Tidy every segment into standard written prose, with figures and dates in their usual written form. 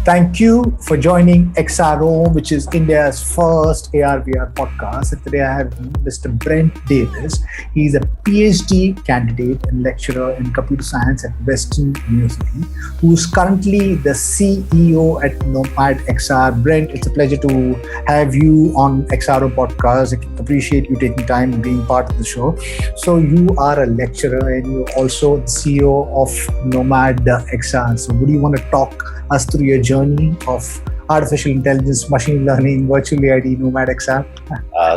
Thank you for joining XRO, which is India's first AR/VR podcast. And today I have Mr. Brent Davis. He's a PhD candidate and lecturer in computer science at Western University, who's currently the CEO at Nomad XR. Brent, it's a pleasure to have you on XRO podcast. I appreciate you taking time and being part of the show. So you are a lecturer and you're also the CEO of Nomad XR. So would you want to talk us through your journey of artificial intelligence, machine learning, virtual reality, Nomad XR?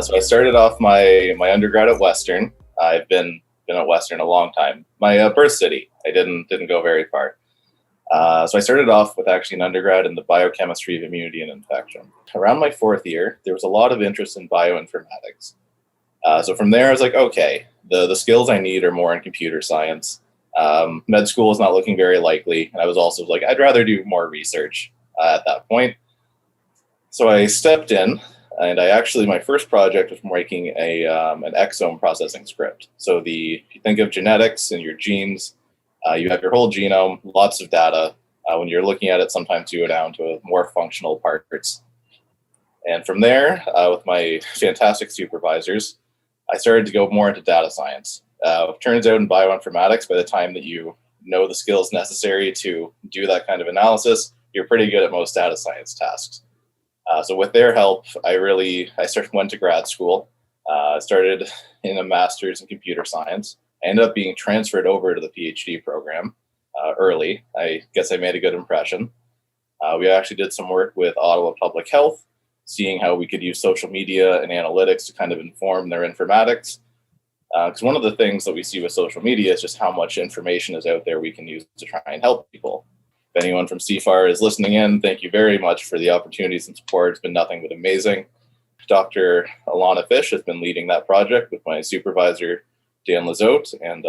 So I started off my undergrad at Western. I've been at Western a long time. My birth city. I didn't go very far. So I started off with actually an undergrad in the biochemistry of immunity and infection. Around my fourth year, there was a lot of interest in bioinformatics. So from there, I was like, okay, the skills I need are more in computer science. Med school is not looking very likely. And I was also like, I'd rather do more research at that point. So I stepped in, and my first project was making an exome processing script. So if you think of genetics and your genes, you have your whole genome, lots of data. When you're looking at it, sometimes you go down to more functional parts. And from there, with my fantastic supervisors, I started to go more into data science. Turns out in bioinformatics, by the time that you know the skills necessary to do that kind of analysis, you're pretty good at most data science tasks. So with their help, I went to grad school. Started in a master's in computer science. I ended up being transferred over to the PhD program early. I guess I made a good impression. We actually did some work with Ottawa Public Health, seeing how we could use social media and analytics to kind of inform their informatics. Because one of the things that we see with social media is just how much information is out there we can use to try and help people. If anyone from CFAR is listening in, thank you very much for the opportunities and support. It's been nothing but amazing. Dr. Alana Fish has been leading that project with my supervisor, Dan Lizotte, and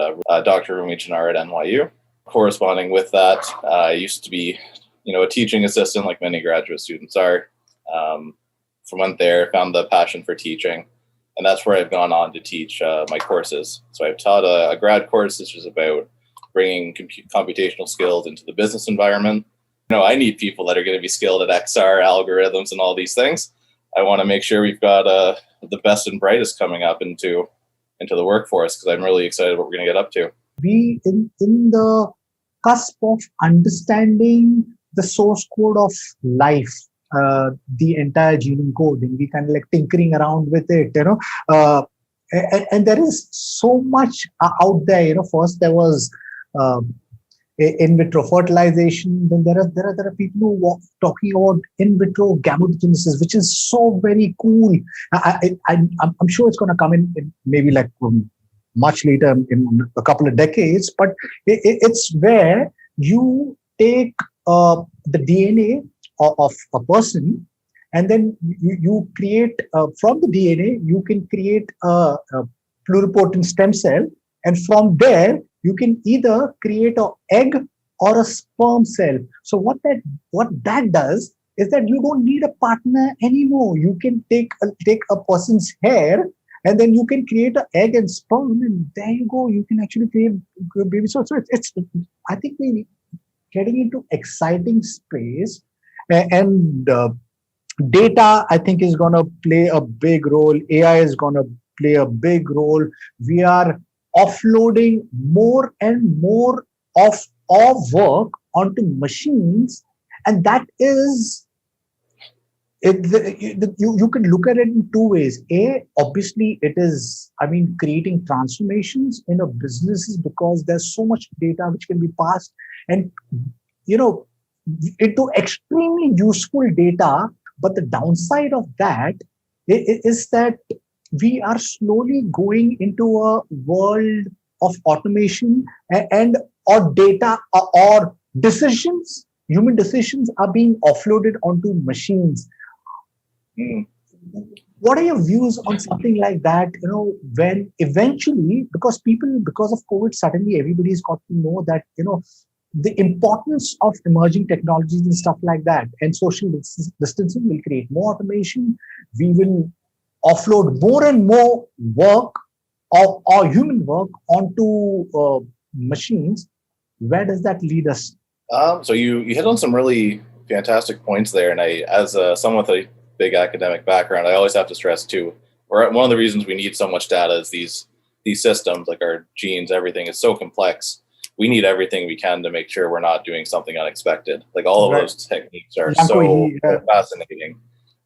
Dr. Rumi Chinar at NYU. Corresponding with that, I used to be a teaching assistant like many graduate students are. Went there, found the passion for teaching. And that's where I've gone on to teach my courses. So I've taught a grad course, which is about bringing computational skills into the business environment. I need people that are going to be skilled at XR, algorithms, and all these things. I want to make sure we've got the best and brightest coming up into the workforce, because I'm really excited what we're going to get up to. We in the cusp of understanding the source code of life. The entire genome code, and we kind of like tinkering around with it, and there is so much out there. First there was in vitro fertilization, then there are people who are talking about in vitro gametogenesis, which is so very cool. I'm sure it's going to come in maybe like much later in a couple of decades, but it's where you take the DNA of a person, and then you create from the DNA you can create a pluripotent stem cell, and from there you can either create an egg or a sperm cell. So what that does is that you don't need a partner anymore. You can take a person's hair, and then you can create an egg and sperm, and there you go. You can actually create a baby. So it's I think we're getting into exciting space. And data, I think, is going to play a big role. AI is going to play a big role. We are offloading more and more of our work onto machines, and that is, you can look at it in two ways. Obviously, it is, creating transformations in our businesses, because there's so much data which can be passed, and into extremely useful data. But the downside of that is that we are slowly going into a world of automation, and or data or decisions, human decisions, are being offloaded onto machines. What are your views on something like that? When eventually, because of COVID, suddenly everybody's got to know that, the importance of emerging technologies and stuff like that, and social distancing will create more automation. We will offload more and more work or human work onto machines. Where does that lead us? So you hit on some really fantastic points there. And I, as someone with a big academic background, I always have to stress too, or one of the reasons we need so much data is these systems, like our genes, everything is so complex. We need everything we can to make sure we're not doing something unexpected. Like all of those techniques are so fascinating,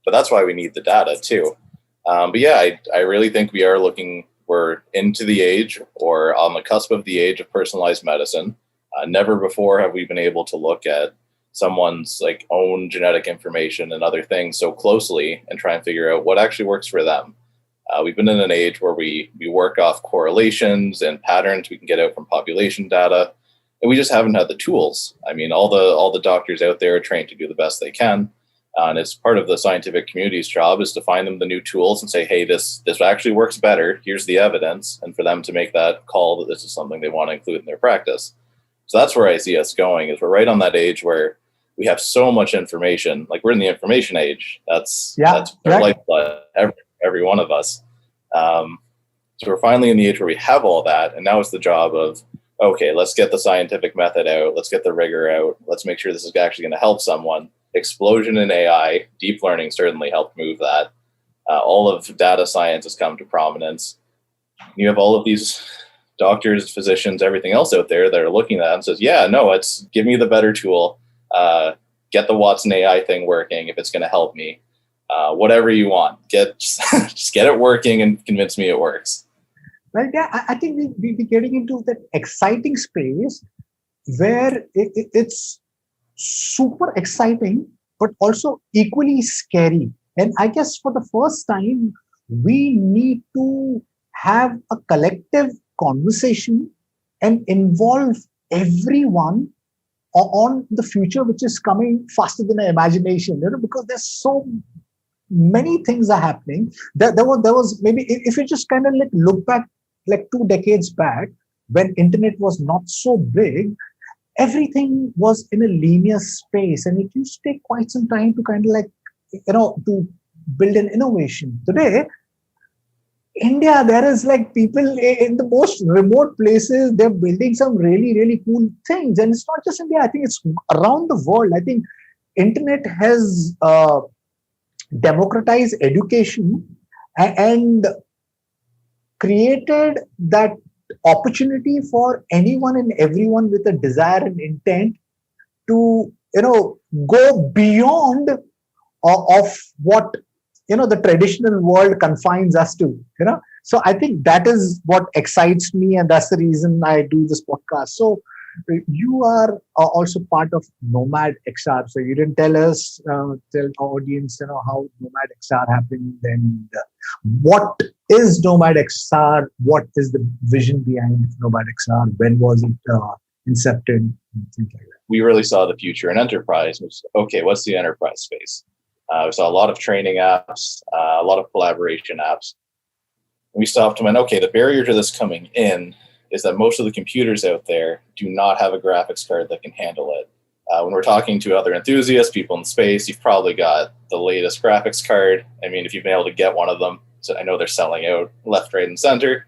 but that's why we need the data too. But yeah, I really think we're into the age or on the cusp of the age of personalized medicine. Never before have we been able to look at someone's like own genetic information and other things so closely and try and figure out what actually works for them. We've been in an age where we work off correlations and patterns we can get out from population data, and we just haven't had the tools. I mean, all the doctors out there are trained to do the best they can, and it's part of the scientific community's job is to find them the new tools and say, hey, this actually works better. Here's the evidence, and for them to make that call that this is something they want to include in their practice. So that's where I see us going. Is we're right on that age where we have so much information. Like we're in the information age. That's our lifeblood. Every one of us. So we're finally in the age where we have all that, and now it's the job of, okay, let's get the scientific method out, let's get the rigor out, let's make sure this is actually going to help someone. Explosion in AI, deep learning certainly helped move that. All of data science has come to prominence. You have all of these doctors, physicians, everything else out there that are looking at it and says, yeah, no, it's give me the better tool, get the Watson AI thing working if it's going to help me. Whatever you want, just get it working and convince me it works. Right. Yeah, I think we'll be getting into that exciting space where it's super exciting, but also equally scary. And I guess for the first time, we need to have a collective conversation and involve everyone on the future, which is coming faster than our imagination, because there's so many things are happening. There was maybe, if you just kind of look back like 2 decades back when internet was not so big, everything was in a linear space, and it used to take quite some time to kind of to build an innovation. Today, India, there is like people in the most remote places, they're building some really, really cool things. And it's not just India, I think it's around the world. I think internet has democratized education and created that opportunity for anyone and everyone with a desire and intent to go beyond of what the traditional world confines us to. So I think that is what excites me, and that's the reason I do this podcast. So you are also part of Nomad XR. So you didn't tell us, tell our audience, how Nomad XR happened, and what is Nomad XR? What is the vision behind Nomad XR? When was it incepted? Things like that. We really saw the future in enterprise. Okay, what's the enterprise space? We saw a lot of training apps, a lot of collaboration apps. We stopped and went, okay, the barrier to this coming in is that most of the computers out there do not have a graphics card that can handle it. When we're talking to other enthusiasts, people in space, you've probably got the latest graphics card. I mean, if you've been able to get one of them, so I know they're selling out left, right, and center.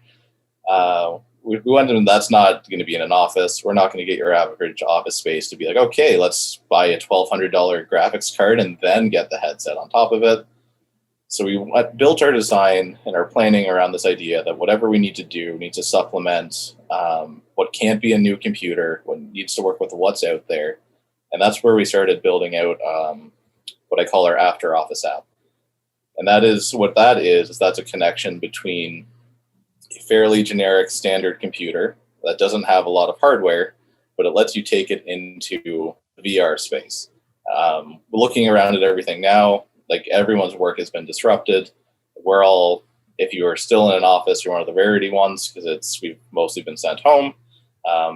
We went and that's not going to be in an office. We're not going to get your average office space to be like, okay, let's buy a $1,200 graphics card and then get the headset on top of it. So we built our design and our planning around this idea that whatever we need to do, we need to supplement what can't be a new computer, what needs to work with what's out there. And that's where we started building out what I call our after office app. And that is what that is that's a connection between a fairly generic standard computer that doesn't have a lot of hardware, but it lets you take it into VR space. Looking around at everything now, like everyone's work has been disrupted. We're all, if you are still in an office, you're one of the rarity ones because we've mostly been sent home.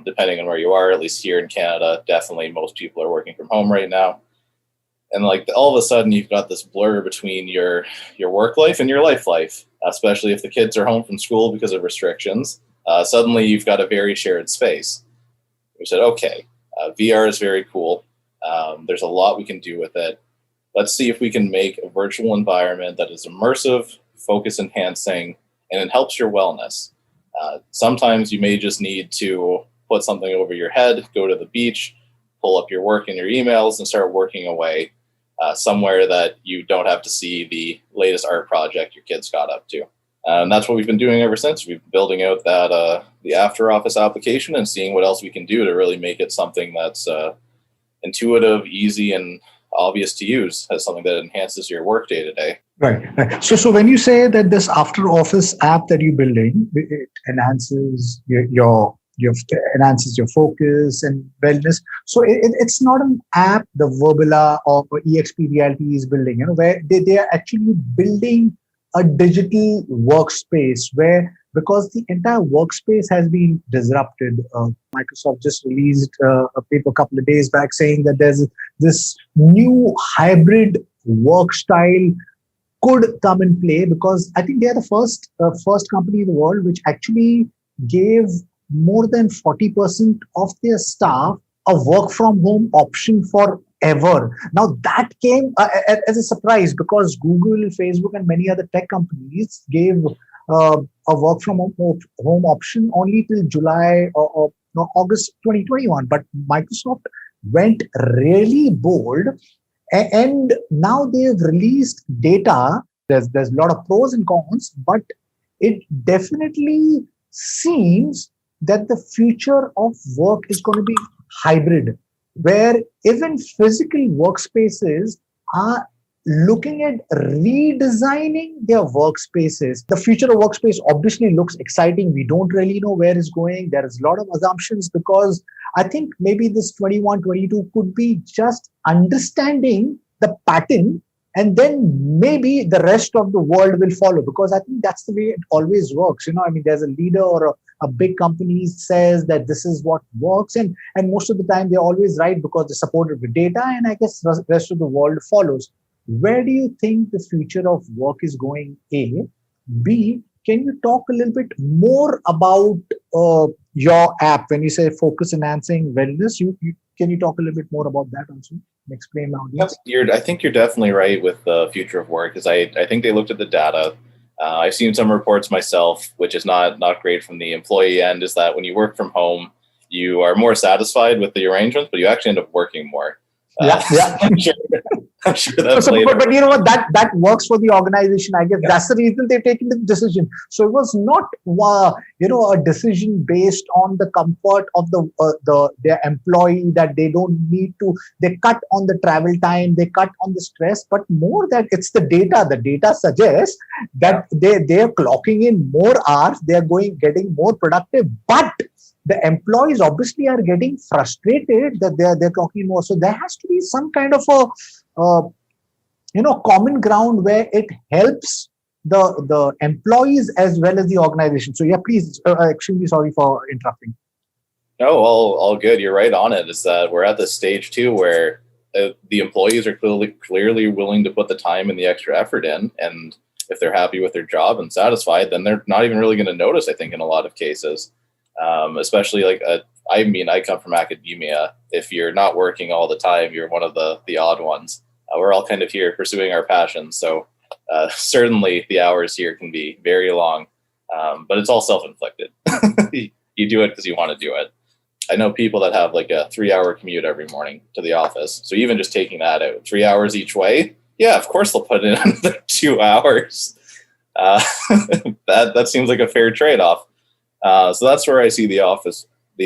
Depending on where you are, at least here in Canada, definitely most people are working from home right now. And like all of a sudden you've got this blur between your work life and your life, especially if the kids are home from school because of restrictions. Suddenly you've got a very shared space. We said, okay, VR is very cool. There's a lot we can do with it. Let's see if we can make a virtual environment that is immersive, focus enhancing, and it helps your wellness. Sometimes you may just need to put something over your head, go to the beach, pull up your work and your emails and start working away somewhere that you don't have to see the latest art project your kids got up to. And that's what we've been doing ever since. We've been building out that the after office application and seeing what else we can do to really make it something that's intuitive, easy, and obvious to use as something that enhances your work day to day. Right. So when you say that this after office app that you're building, it enhances your enhances your focus and wellness. So it's not an app the Verbula or EXP Reality is building, where they are actually building a digital workspace where, because the entire workspace has been disrupted. Microsoft just released a paper a couple of days back saying that there's this new hybrid work style could come in play, because I think they are the first company in the world which actually gave more than 40% of their staff a work from home option forever. Now that came as a surprise, because Google, Facebook, and many other tech companies gave a work from home option only till July or August 2021. But Microsoft went really bold, and now they've released data. There's a lot of pros and cons, but it definitely seems that the future of work is going to be hybrid, where even physical workspaces are looking at redesigning their workspaces. The future of workspace obviously looks exciting. We don't really know where it's going. There is a lot of assumptions, because I think maybe this 21, 22 could be just understanding the pattern, and then maybe the rest of the world will follow, because I think that's the way it always works. I mean, there's a leader or a big company says that this is what works, and most of the time they're always right because they're supported with data, and I guess the rest of the world follows. Where do you think the future of work is going? A. B, can you talk a little bit more about your app when you say focus enhancing wellness? Can you talk a little bit more about that also? Explain now. I think you're definitely right with the future of work, because I think they looked at the data. I've seen some reports myself, which is not great from the employee end, is that when you work from home, you are more satisfied with the arrangements, but you actually end up working more. Yeah. I'm sure that's but you know what, that works for the organization. I guess that's the reason they've taken the decision. So it was not a decision based on the comfort of their employee, that they don't need to, they cut on the travel time, they cut on the stress, but more that it's the data. The data suggests that they're clocking in more hours, they're getting more productive, but the employees obviously are getting frustrated that they're talking more. So there has to be some kind of a common ground where it helps the employees as well as the organization. So please, extremely sorry for interrupting. No, all good. You're right on it. Is that we're at this stage too where the employees are clearly willing to put the time and the extra effort in, and if they're happy with their job and satisfied, then they're not even really going to notice, I think, in a lot of cases. Especially I come from academia. If you're not working all the time, you're one of the odd ones. We're all kind of here pursuing our passions. So certainly the hours here can be very long, but it's all self-inflicted. You do it because you want to do it. I know people that have like a 3-hour commute every morning to the office. So even just taking that out, 3 hours each way, yeah, of course they'll put in another 2 hours. That seems like a fair trade-off. So that's where I see the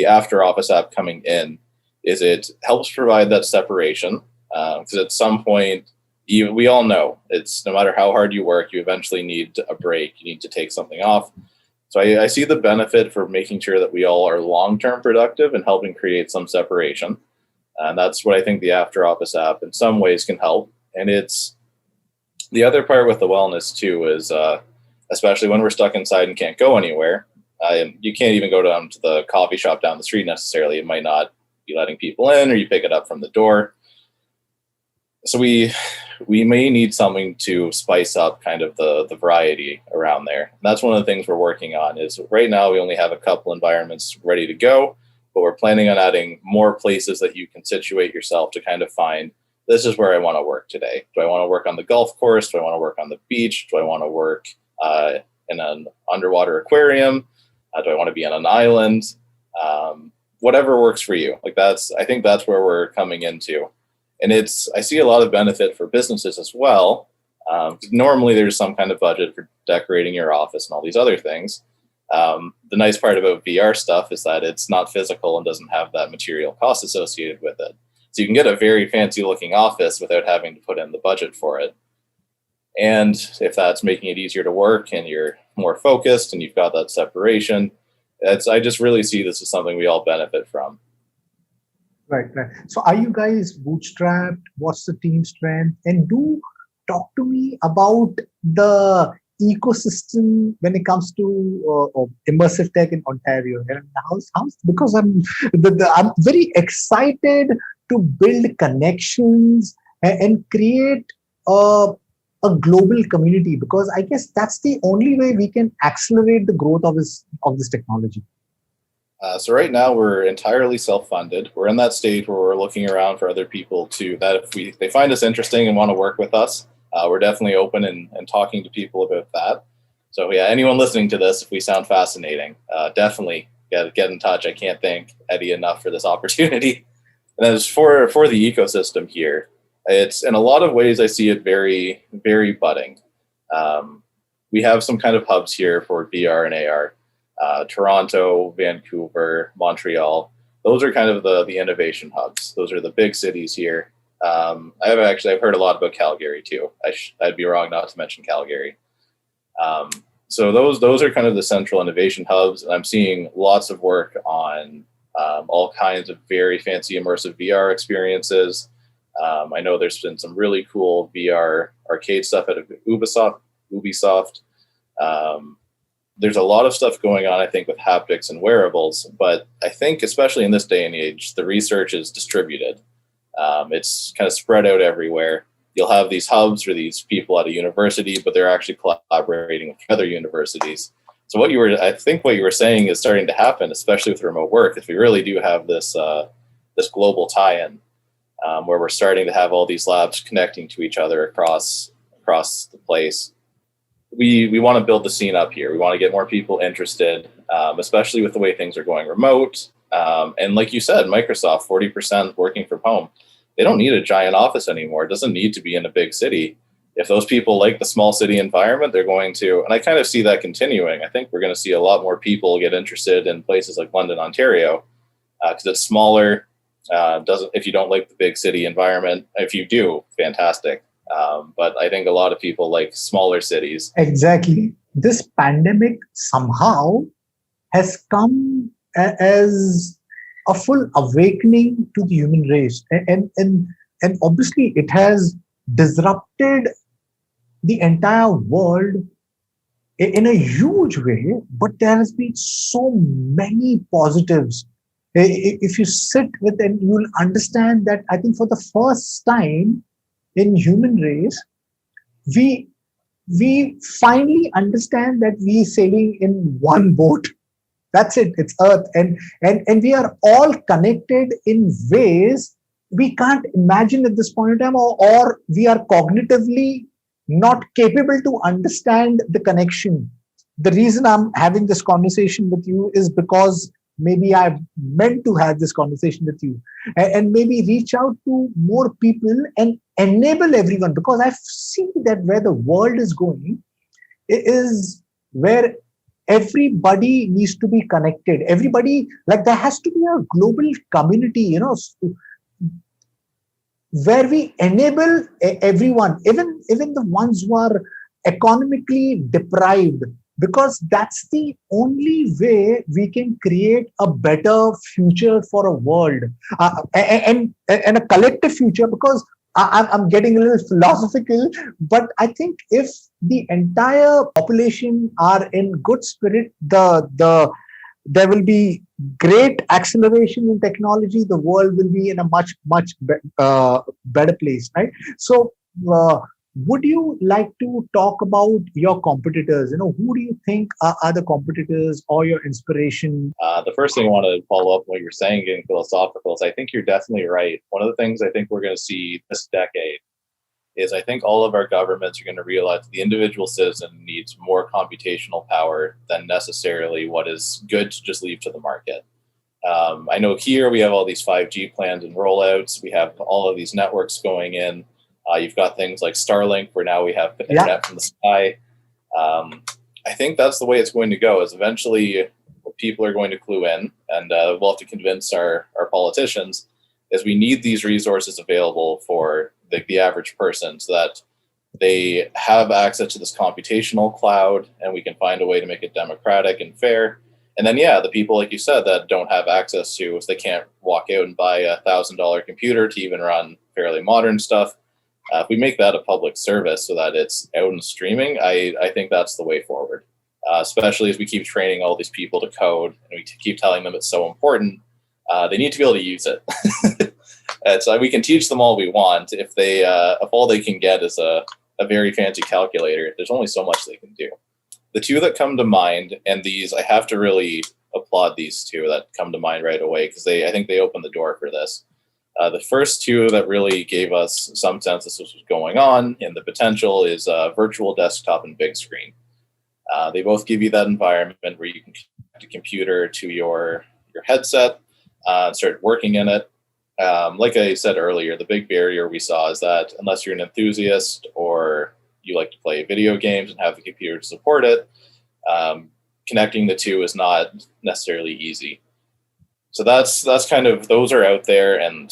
after office app coming in, is it helps provide that separation. Because at some point, we all know it's no matter how hard you work, you eventually need a break. You need to take something off. So I see the benefit for making sure that we all are long-term productive and helping create some separation. And that's what I think the after office app in some ways can help. And it's the other part with the wellness too is, especially when we're stuck inside and can't go anywhere, you can't even go down to the coffee shop down the street necessarily. It might not be letting people in, or you pick it up from the door. So we may need something to spice up kind of the variety around there. And that's one of the things we're working on. Is right now we only have a couple environments ready to go, but we're planning on adding more places that you can situate yourself to kind of find, this is where I want to work today. Do I want to work on the golf course? Do I want to work on the beach? Do I want to work in an underwater aquarium? Do I want to be on an island? whatever works for you. Like I think that's where we're coming into. And I see a lot of benefit for businesses as well. Normally there's some kind of budget for decorating your office and all these other things. The nice part about VR stuff is that it's not physical and doesn't have that material cost associated with it. So you can get a very fancy looking office without having to put in the budget for it. And if that's making it easier to work and you're more focused and you've got that separation, I just really see this as something we all benefit from. Right. So are you guys bootstrapped? What's the team strength? And do talk to me about the ecosystem when it comes to immersive tech in Ontario. And how's because I'm very excited to build connections and create a global community, because I guess that's the only way we can accelerate the growth of this technology. So right now we're entirely self-funded. We're in that stage where we're looking around for other people that if they find us interesting and want to work with us, we're definitely open and talking to people about that. So yeah, anyone listening to this, if we sound fascinating, definitely get in touch. I can't thank Eddie enough for this opportunity. And as for the ecosystem here, it's in a lot of ways I see it very, very budding. We have some kind of hubs here for VR and AR. Toronto, Vancouver, Montreal. Those are kind of the innovation hubs. Those are the big cities here. I've heard a lot about Calgary too. I'd be wrong not to mention Calgary. So those are kind of the central innovation hubs, and I'm seeing lots of work on all kinds of very fancy immersive VR experiences. I know there's been some really cool VR arcade stuff out of Ubisoft. There's a lot of stuff going on, I think, with haptics and wearables, but I think especially in this day and age, the research is distributed. It's kind of spread out everywhere. You'll have these hubs or these people at a university, but they're actually collaborating with other universities. So I think what you were saying is starting to happen, especially with remote work, if we really do have this global tie-in, where we're starting to have all these labs connecting to each other across the place. We want to build the scene up here. We want to get more people interested, especially with the way things are going remote. And like you said, Microsoft, 40% working from home. They don't need a giant office anymore. It doesn't need to be in a big city. If those people like the small city environment, they're going to, and I kind of see that continuing. I think we're going to see a lot more people get interested in places like London, Ontario, because it's smaller. If you don't like the big city environment, if you do, fantastic. But I think a lot of people like smaller cities. Exactly. This pandemic somehow has come as a full awakening to the human race. And obviously it has disrupted the entire world in a huge way, but there has been so many positives. If you sit with them, you'll understand that I think for the first time in human race, we finally understand that we sailing in one boat. That's it. It's Earth, and we are all connected in ways we can't imagine at this point in time, or we are cognitively not capable to understand the connection. The reason I'm having this conversation with you is because maybe I've meant to have this conversation with you and maybe reach out to more people and enable everyone, because I've seen that where the world is going is where everybody needs to be connected. Everybody, like there has to be a global community, where we enable everyone, even the ones who are economically deprived, because that's the only way we can create a better future for a world and a collective future. Because I'm getting a little philosophical, but I think if the entire population are in good spirit, there will be great acceleration in technology. The world will be in a much better place, right? So would you like to talk about your competitors? Who do you think are the competitors or your inspiration? The first thing I want to follow up on what you're saying, getting philosophical, is I think you're definitely right. One of the things I think we're going to see this decade is I think all of our governments are going to realize the individual citizen needs more computational power than necessarily what is good to just leave to the market. I know here we have all these 5G plans and rollouts. We have all of these networks going in. You've got things like Starlink, where now we have internet from the sky. I think that's the way it's going to go, is eventually what people are going to clue in, and we'll have to convince our politicians, is we need these resources available for the average person, so that they have access to this computational cloud, and we can find a way to make it democratic and fair. And then, the people, like you said, that don't have access to, so they can't walk out and buy $1,000 computer to even run fairly modern stuff. If we make that a public service so that it's out and streaming, I think that's the way forward. Especially as we keep training all these people to code, and we keep telling them it's so important. They need to be able to use it. So we can teach them all we want. If all they can get is a very fancy calculator, there's only so much they can do. The two that come to mind, and these, I have to really applaud these two that come to mind right away, because I think they opened the door for this. The first two that really gave us some sense this was going on and the potential is virtual desktop and big screen. They both give you that environment where you can connect a computer to your headset and start working in it. Like I said earlier, the big barrier we saw is that unless you're an enthusiast or you like to play video games and have the computer to support it, connecting the two is not necessarily easy. So that's kind of, those are out there, and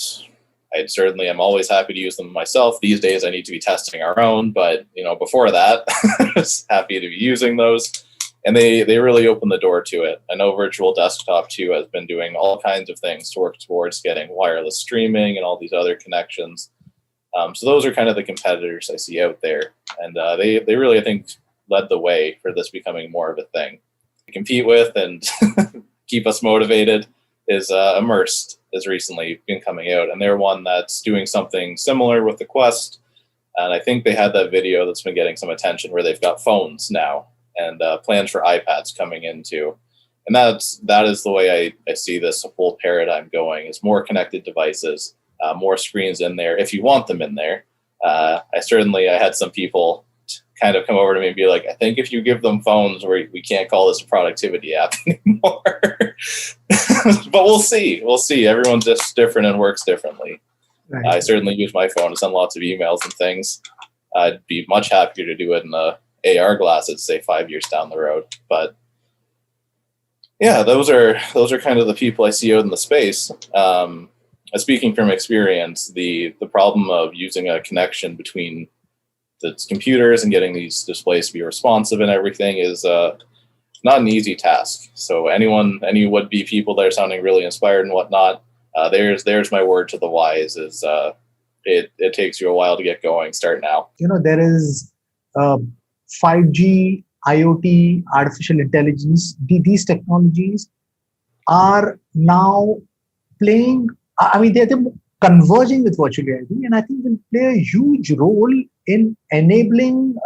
I certainly am always happy to use them myself. These days I need to be testing our own, but before that, I was happy to be using those. And they really open the door to it. I know Virtual Desktop too has been doing all kinds of things to work towards getting wireless streaming and all these other connections. So those are kind of the competitors I see out there. And they really, I think, led the way for this becoming more of a thing to compete with and keep us motivated is Immersed has recently been coming out. And they're one that's doing something similar with the Quest. And I think they had that video that's been getting some attention where they've got phones now and plans for iPads coming in too. And that is the way I see this whole paradigm going, is more connected devices, more screens in there if you want them in there. I had some people kind of come over to me and be like, I think if you give them phones, we can't call this a productivity app anymore. But we'll see. Everyone's just different and works differently. Right. I certainly use my phone to send lots of emails and things. I'd be much happier to do it in a AR glasses, say 5 years down the road. But yeah, those are kind of the people I see out in the space. Speaking from experience, the problem of using a connection between the computers and getting these displays to be responsive and everything is not an easy task. So any would-be people that are sounding really inspired and whatnot, there's my word to the wise, is it takes you a while to get going. Start now. There is 5G, IoT, artificial intelligence. These technologies are now playing, they're converging with virtual reality, and I think will play a huge role in enabling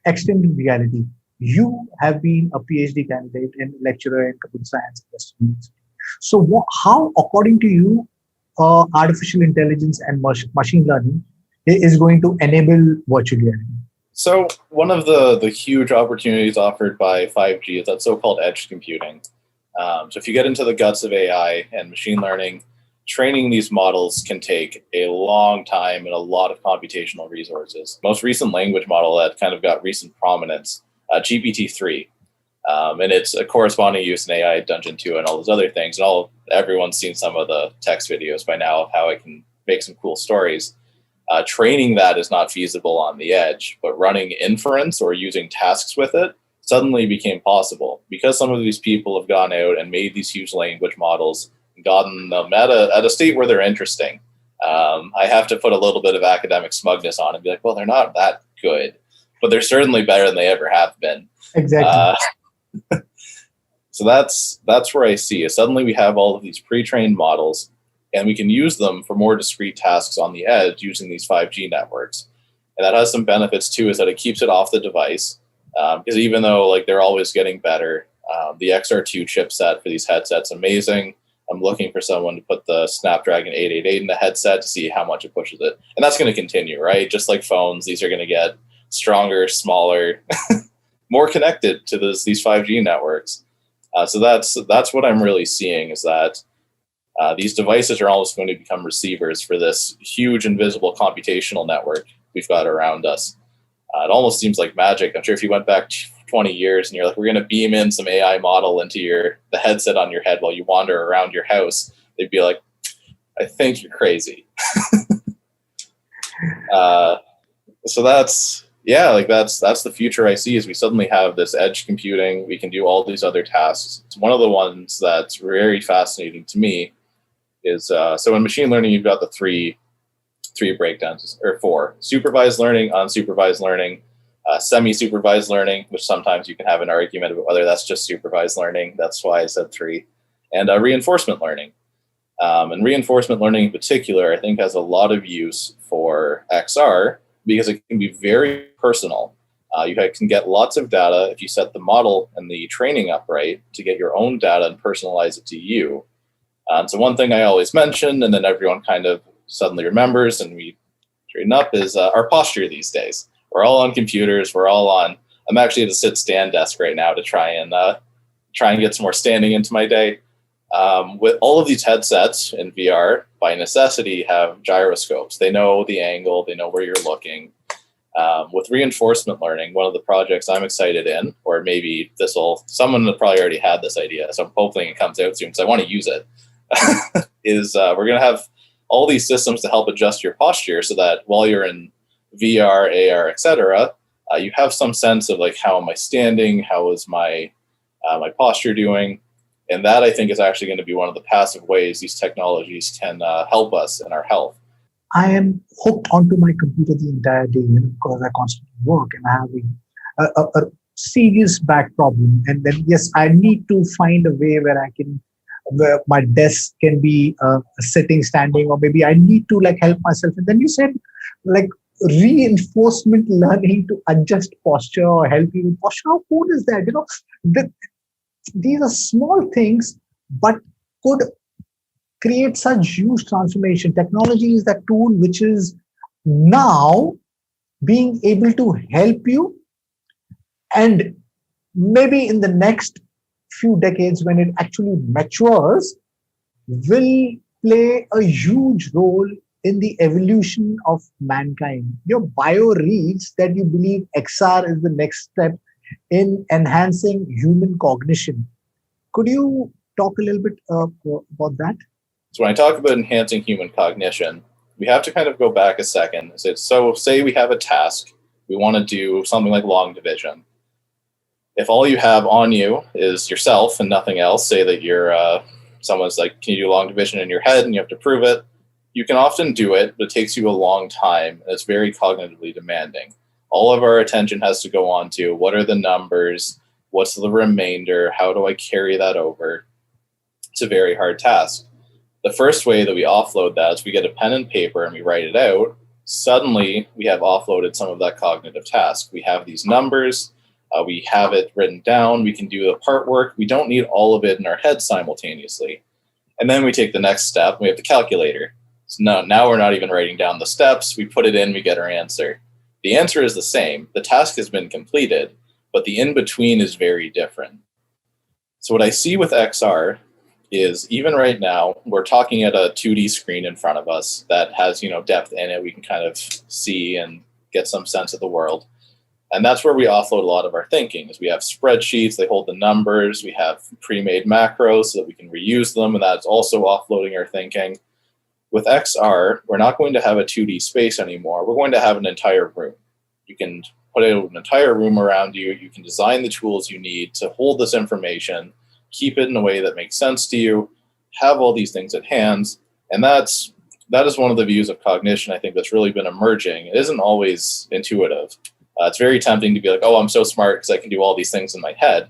extended reality. You have been a PhD candidate and lecturer in computer science at Western University. So how, according to you, artificial intelligence and machine learning is going to enable virtual reality? So one of the huge opportunities offered by 5G is that so-called edge computing. So if you get into the guts of AI and machine learning, training these models can take a long time and a lot of computational resources. Most recent language model that kind of got recent prominence, GPT-3. And it's a corresponding use in AI Dungeon 2 and all those other things. And everyone's seen some of the text videos by now of how it can make some cool stories. Training that is not feasible on the edge, but running inference or using tasks with it suddenly became possible because some of these people have gone out and made these huge language models and gotten them at a state where they're interesting. I have to put a little bit of academic smugness on and be like, well, they're not that good, but they're certainly better than they ever have been. Exactly. So that's where I see it. Suddenly we have all of these pre-trained models, and we can use them for more discrete tasks on the edge using these 5G networks. And that has some benefits too, is that it keeps it off the device. Because even though they're always getting better, the XR2 chipset for these headsets amazing. I'm looking for someone to put the Snapdragon 888 in the headset to see how much it pushes it. And that's going to continue, right? Just like phones, these are going to get stronger, smaller, more connected to these 5G networks. So that's what I'm really seeing, is that these devices are almost going to become receivers for this huge invisible computational network we've got around us. It almost seems like magic. I'm sure if you went back 20 years and you're like, we're going to beam in some AI model into the headset on your head while you wander around your house, they'd be like, I think you're crazy. So that's the future I see, is we suddenly have this edge computing. We can do all these other tasks. It's one of the ones that's very fascinating to me is, so in machine learning, you've got the three breakdowns, or four: supervised learning, unsupervised learning, semi-supervised learning, which sometimes you can have an argument about whether that's just supervised learning. That's why I said three. And reinforcement learning. And reinforcement learning in particular, I think, has a lot of use for XR because it can be very personal. You can get lots of data if you set the model and the training up right to get your own data and personalize it to you. So one thing I always mention, and then everyone kind of suddenly remembers and we straighten up, is our posture these days. We're all on computers. I'm actually at a sit-stand desk right now to try and get some more standing into my day. With all of these headsets in VR, by necessity, have gyroscopes. They know the angle, they know where you're looking. With reinforcement learning, one of the projects I'm excited in, or maybe someone probably already had this idea, so I'm hoping it comes out soon because I want to use it, is we're going to have all these systems to help adjust your posture so that while you're in VR, AR, etc., you have some sense of like, how am I standing? How is my posture doing? And that, I think, is actually going to be one of the passive ways these technologies can help us in our health. I am hooked onto my computer the entire day, because I constantly work and I have a serious back problem. And then, yes, I need to find a way where my desk can be sitting, standing, or maybe I need to like help myself. And then you said like reinforcement learning to adjust posture or help you with posture. How cool is that? These are small things, but could create such huge transformation. Technology is that tool which is now being able to help you, and maybe in the next few decades, when it actually matures, will play a huge role in the evolution of mankind. Your bio reads that you believe XR is the next step in enhancing human cognition. Could you talk a little bit about that? So when I talk about enhancing human cognition, we have to kind of go back a second. So say we have a task. We want to do something like long division. If all you have on you is yourself and nothing else, say that you're someone's like, can you do long division in your head, and you have to prove it, you can often do it, but it takes you a long time, and it's very cognitively demanding. All of our attention has to go on to what are the numbers, what's the remainder, how do I carry that over? It's a very hard task. The first way that we offload that is we get a pen and paper and we write it out. Suddenly, we have offloaded some of that cognitive task. We have these numbers, we have it written down, we can do the part work. We don't need all of it in our head simultaneously. And then we take the next step, we have the calculator. So now we're not even writing down the steps, we put it in, we get our answer. The answer is the same. The task has been completed, but the in-between is very different. So what I see with XR is, even right now, we're talking at a 2D screen in front of us that has, depth in it. We can kind of see and get some sense of the world. And that's where we offload a lot of our thinking, is we have spreadsheets, they hold the numbers, we have pre-made macros so that we can reuse them, and that's also offloading our thinking. With XR, we're not going to have a 2D space anymore. We're going to have an entire room. You can put an entire room around you. You can design the tools you need to hold this information, keep it in a way that makes sense to you, have all these things at hand. And that is one of the views of cognition, I think, that's really been emerging. It isn't always intuitive. It's very tempting to be like, oh, I'm so smart because I can do all these things in my head.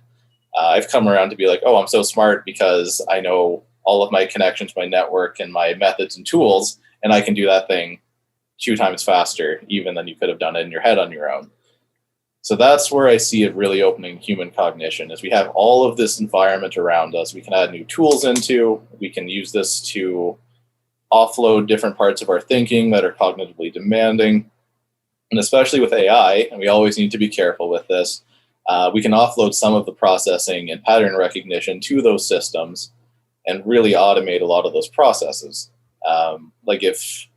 I've come around to be like, oh, I'm so smart because I know all of my connections, my network, and my methods and tools, and I can do that thing 2 times faster even than you could have done it in your head on your own. So that's where I see it really opening human cognition, is we have all of this environment around us. We can add new tools into, we can use this to offload different parts of our thinking that are cognitively demanding. And especially with AI, and we always need to be careful with this, we can offload some of the processing and pattern recognition to those systems and really automate a lot of those processes. Like if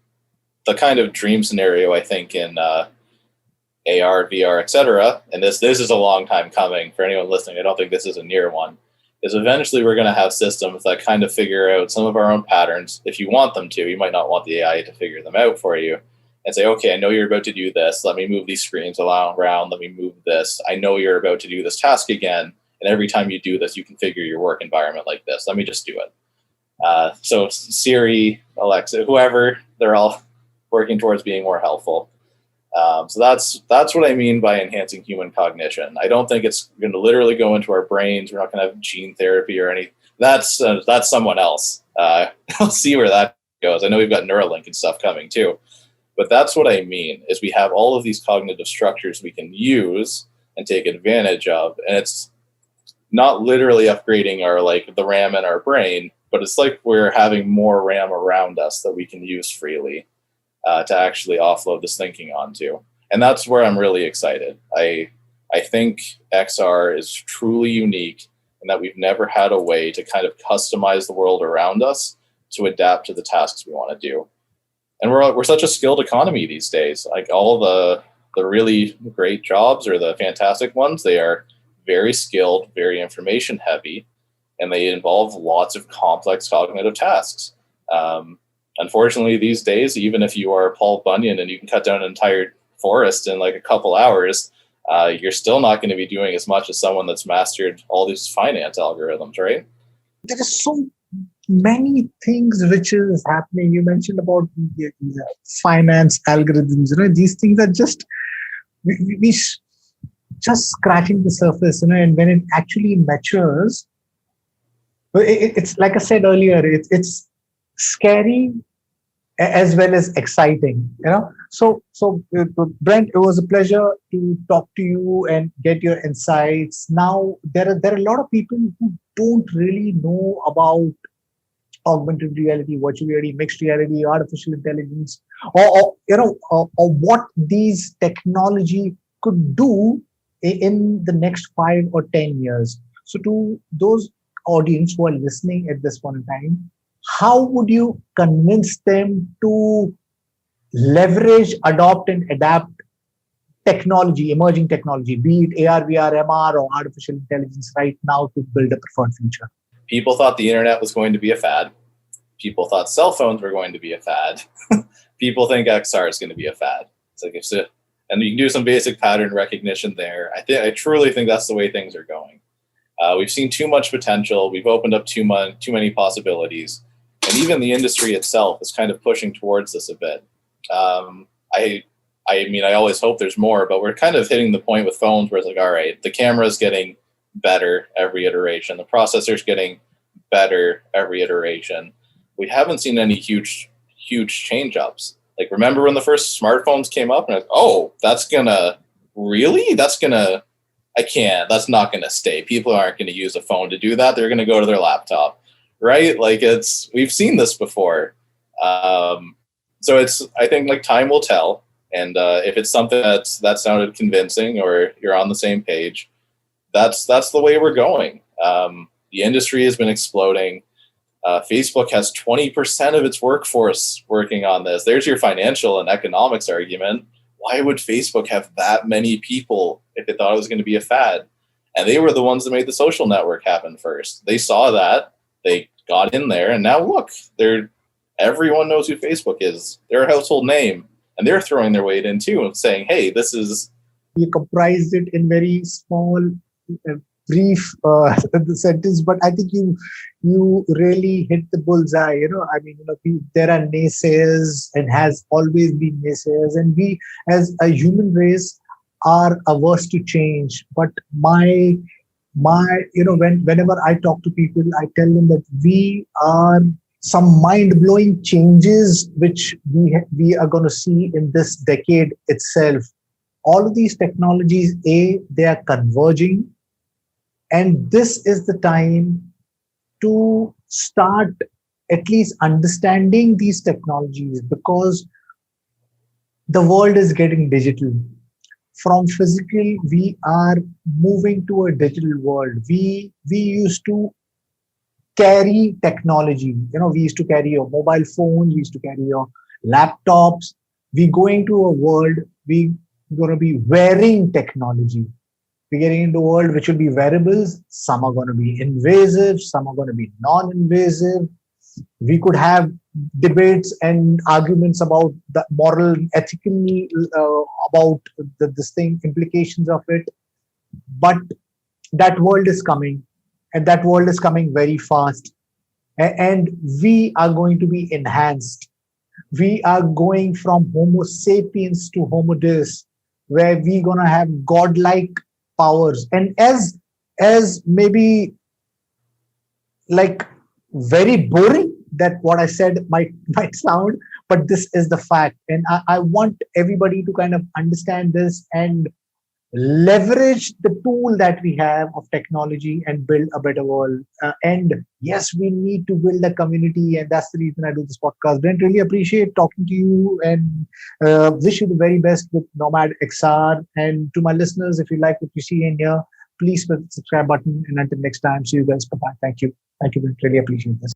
the kind of dream scenario, I think, in AR, VR, etc., and this is a long time coming for anyone listening, I don't think this is a near one, is eventually we're going to have systems that kind of figure out some of our own patterns. If you want them to, you might not want the AI to figure them out for you, and say, okay, I know you're about to do this. Let me move these screens around. Let me move this. I know you're about to do this task again. And every time you do this, you configure your work environment like this. Let me just do it. So Siri, Alexa, whoever, they're all working towards being more helpful. So that's what I mean by enhancing human cognition. I don't think it's going to literally go into our brains. We're not going to have gene therapy or any. That's someone else. I'll see where that goes. I know we've got Neuralink and stuff coming too. But that's what I mean, is we have all of these cognitive structures we can use and take advantage of. And it's not literally upgrading our, like, the RAM in our brain, but it's like we're having more RAM around us that we can use freely to actually offload this thinking onto. And that's where I'm really excited. I think XR is truly unique in that we've never had a way to kind of customize the world around us to adapt to the tasks we want to do. And we're such a skilled economy these days. Like all the really great jobs or the fantastic ones, they are very skilled, very information heavy, and they involve lots of complex cognitive tasks. Unfortunately, these days, even if you are Paul Bunyan and you can cut down an entire forest in like a couple hours, you're still not going to be doing as much as someone that's mastered all these finance algorithms, right? There is so many things which is happening. You mentioned about the finance algorithms. These things are just we just scratching the surface. And when it actually matures, it's like I said earlier. It's scary as well as exciting. So Brent, it was a pleasure to talk to you and get your insights. Now there are a lot of people who don't really know about augmented reality, virtual reality, mixed reality, artificial intelligence, or what these technology could do in the next 5 or 10 years. So to those audience who are listening at this point in time, how would you convince them to leverage, adopt, and adapt technology, emerging technology, be it AR, VR, MR, or artificial intelligence right now to build a preferred future? People thought the internet was going to be a fad. People thought cell phones were going to be a fad. People think XR is going to be a fad. It's like and you can do some basic pattern recognition there. I truly think that's the way things are going. We've seen too much potential. We've opened up too many possibilities, and even the industry itself is kind of pushing towards this a bit. I mean, I always hope there's more, but we're kind of hitting the point with phones where it's like, all right, the camera's getting better every iteration. The processor's getting better every iteration. We haven't seen any huge change-ups. Like, remember when the first smartphones came up? And I was, oh, that's not going to stay. People aren't going to use a phone to do that. They're going to go to their laptop, right? Like, we've seen this before. So I think like time will tell. And if it's something that sounded convincing or you're on the same page, that's the way we're going. The industry has been exploding. Facebook has 20% of its workforce working on this. There's your financial and economics argument. Why would Facebook have that many people if they thought it was going to be a fad? And they were the ones that made the social network happen first. They saw that, they got in there, and now look, everyone knows who Facebook is. They're a household name, and they're throwing their weight in too and saying, hey, this is... You comprised it in very small, brief sentence, but I think you really hit the bullseye. I mean, there are naysayers and has always been naysayers, and we as a human race are averse to change. But whenever I talk to people, I tell them that we are some mind-blowing changes which we are going to see in this decade itself. All of these technologies, they are converging. And this is the time to start at least understanding these technologies, because the world is getting digital. from physical, we are moving to a digital world. We used to carry technology. We used to carry your mobile phones, we used to carry your laptops. We going to a world, we going to be wearing technology. We're getting into a world which will be wearables. Some are going to be invasive, some are going to be non-invasive. We could have debates and arguments about the moral, ethical, about this thing, implications of it. But that world is coming, and that world is coming very fast. And we are going to be enhanced. We are going from Homo sapiens to Homo Deus, where we're gonna have godlike powers. And as maybe like very boring that what I said might sound, but this is the fact. And I want everybody to kind of understand this and leverage the tool that we have of technology and build a better world. And yes, we need to build a community, and that's the reason I do this podcast. Brent, really appreciate talking to you, and wish you the very best with Nomad XR. And to my listeners, if you like what you see in here, please hit the subscribe button. And until next time, see you guys. Bye bye. Thank you. Thank you, Brent. Really appreciate this.